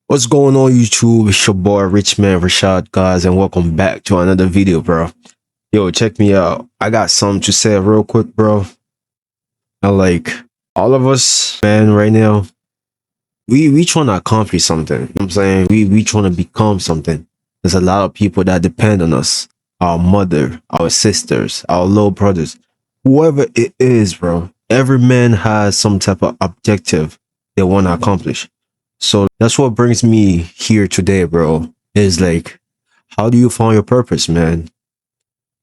What's going on YouTube? It's your boy Richman Rashad, guys, and welcome back to another video, bro. Yo, check me out. I got something to say real quick, bro. Like all of us, man, right now, we trying to accomplish something. You know what I'm saying? We trying to become something. There's a lot of people that depend on us. Our mother, our sisters, our little brothers, whoever it is, bro. Every man has some type of objective they want to accomplish. So that's what brings me here today, bro. Is like, how do you find your purpose, man?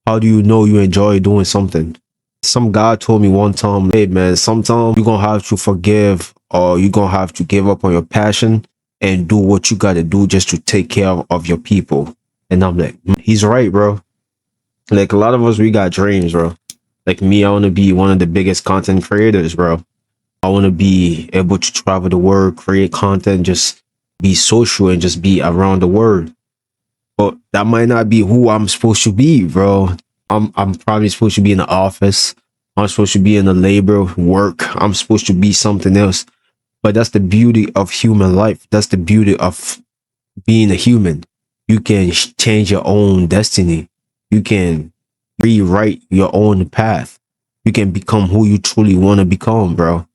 How do you know you enjoy doing something? Some guy told me one time, hey, man, sometimes you're going to have to forgive or you're going to have to give up on your passion and do what you got to do just to take care of your people. And I'm like, he's right, bro. Like a lot of us, we got dreams, bro. Like me, I want to be one of the biggest content creators, bro. I want to be able to travel the world, create content, just be social and just be around the world. But that might not be who I'm supposed to be, bro. I'm probably supposed to be in the office. I'm supposed to be in the labor work. I'm supposed to be something else. But that's the beauty of human life. That's the beauty of being a human. You can change your own destiny. You can rewrite your own path. You can become who you truly want to become, bro.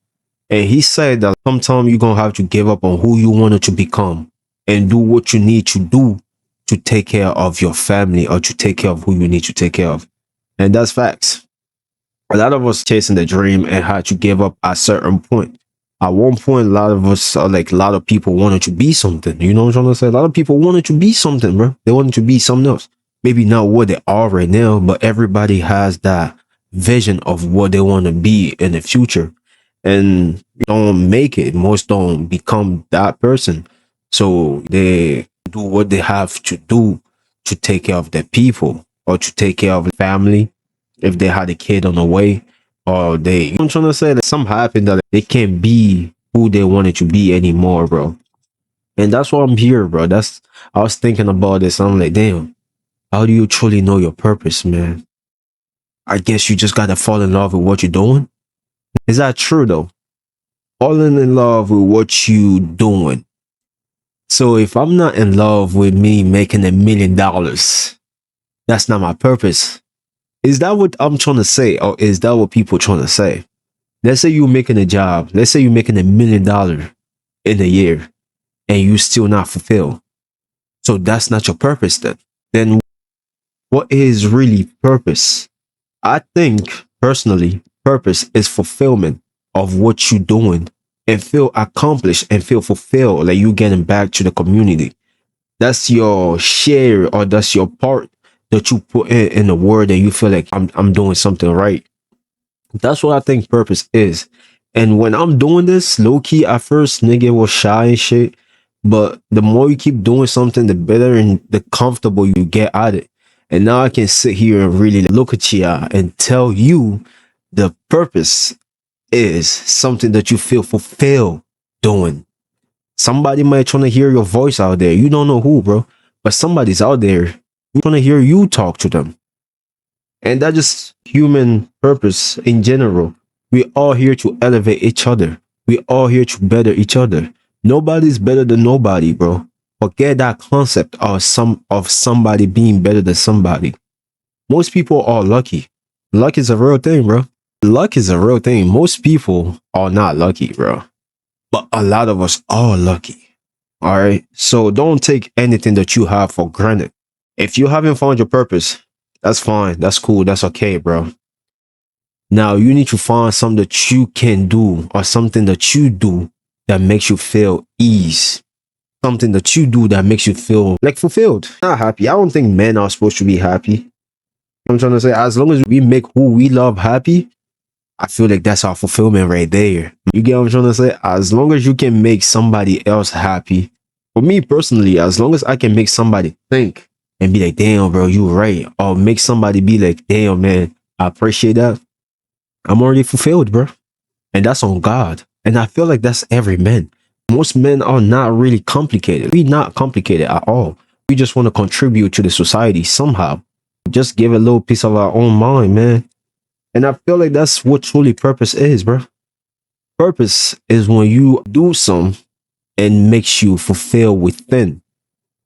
And he said that sometimes you're going to have to give up on who you wanted to become and do what you need to do to take care of your family or to take care of who you need to take care of. And that's facts. A lot of us chasing the dream and had to give up at a certain point. At one point, a lot of us, a lot of people wanted to be something. You know what I'm trying to say? A lot of people wanted to be something, bro. They wanted to be something else. Maybe not what they are right now, but everybody has that vision of what they want to be in the future. And don't make it. Most don't become that person. So they do what they have to do to take care of their people or to take care of the family if they had a kid on the way or they, I'm trying to say that something happened that they can't be who they wanted to be anymore, bro. And that's why I'm here, bro. I was thinking about this. I'm like, damn, how do you truly know your purpose, man? I guess you just gotta fall in love with what you're doing. Is that true though? Falling in love with what you doing. So if I'm not in love with me making $1 million, that's not my purpose. Is that what I'm trying to say? Or is that what people trying to say? Let's say you're making a job. Let's say you're making $1 million in a year and you still not fulfilled. So that's not your purpose then. Then what is really purpose? I think personally, purpose is fulfillment of what you're doing and feel accomplished and feel fulfilled, like you getting back to the community. That's your share or that's your part that you put in the world and you feel like I'm doing something right. That's what I think purpose is. And when I'm doing this, low key, at first, nigga was shy and shit. But the more you keep doing something, the better and the comfortable you get at it. And now I can sit here and really look at you and tell you the purpose is something that you feel fulfilled doing. Somebody might trying to hear your voice out there. You don't know who, bro. But somebody's out there trying to hear you talk to them. And that's just human purpose in general. We're all here to elevate each other. We're all here to better each other. Nobody's better than nobody, bro. Forget that concept of somebody being better than somebody. Most people are lucky. Luck is a real thing, bro. Luck is a real thing. Most people are not lucky, bro. But a lot of us are lucky. All right. So don't take anything that you have for granted. If you haven't found your purpose, that's fine. That's cool. That's okay, bro. Now you need to find something that you can do or something that you do that makes you feel ease. Something that you do that makes you feel like fulfilled, not happy. I don't think men are supposed to be happy. I'm trying to say, as long as we make who we love happy, I feel like that's our fulfillment right there. You get what I'm trying to say? As long as you can make somebody else happy, for me personally, as long as I can make somebody think and be like, damn, bro, you right. Or make somebody be like, damn, man, I appreciate that. I'm already fulfilled, bro. And that's on God. And I feel like that's every man. Most men are not really complicated. We're not complicated at all. We just want to contribute to the society somehow. Just give a little piece of our own mind, man. And I feel like that's what truly purpose is, bro. Purpose is when you do something and makes you fulfill within.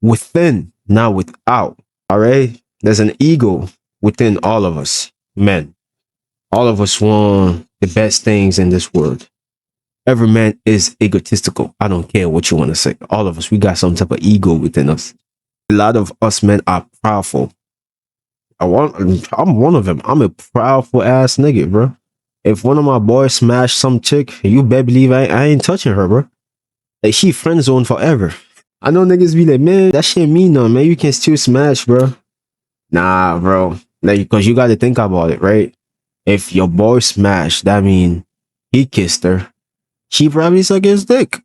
Within, not without. All right? There's an ego within all of us, men. All of us want the best things in this world. Every man is egotistical. I don't care what you want to say. All of us, we got some type of ego within us. A lot of us men are proudful. I'm one of them. I'm a proudful ass nigga, bro. If one of my boys smash some chick, you better believe I ain't touching her, bro. Like, she friend zone forever. I know niggas be like, man, that shit mean nothing, man. You can still smash, bro. Nah, bro. Like, because you got to think about it, right? If your boy smashed, that mean he kissed her. She probably suck his dick.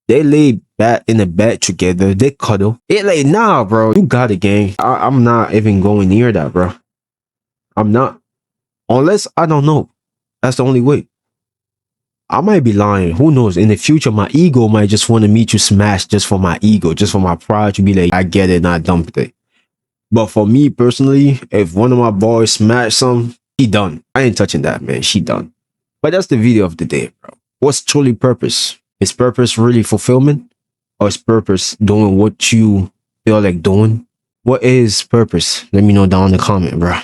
They lay back in the bed together. They cuddle. It like, nah, bro. You got it, gang. I'm not even going near that, bro. I'm not. Unless I don't know. That's the only way. I might be lying. Who knows? In the future, my ego might just want to meet you smash just for my ego, just for my pride to be like, I get it and I dumped it. But for me personally, if one of my boys smash some, he done. I ain't touching that, man. She done. But that's the video of the day, bro. What's truly purpose? Is purpose really fulfillment? Or is purpose doing what you feel like doing? What is purpose? Let me know down in the comment, bro.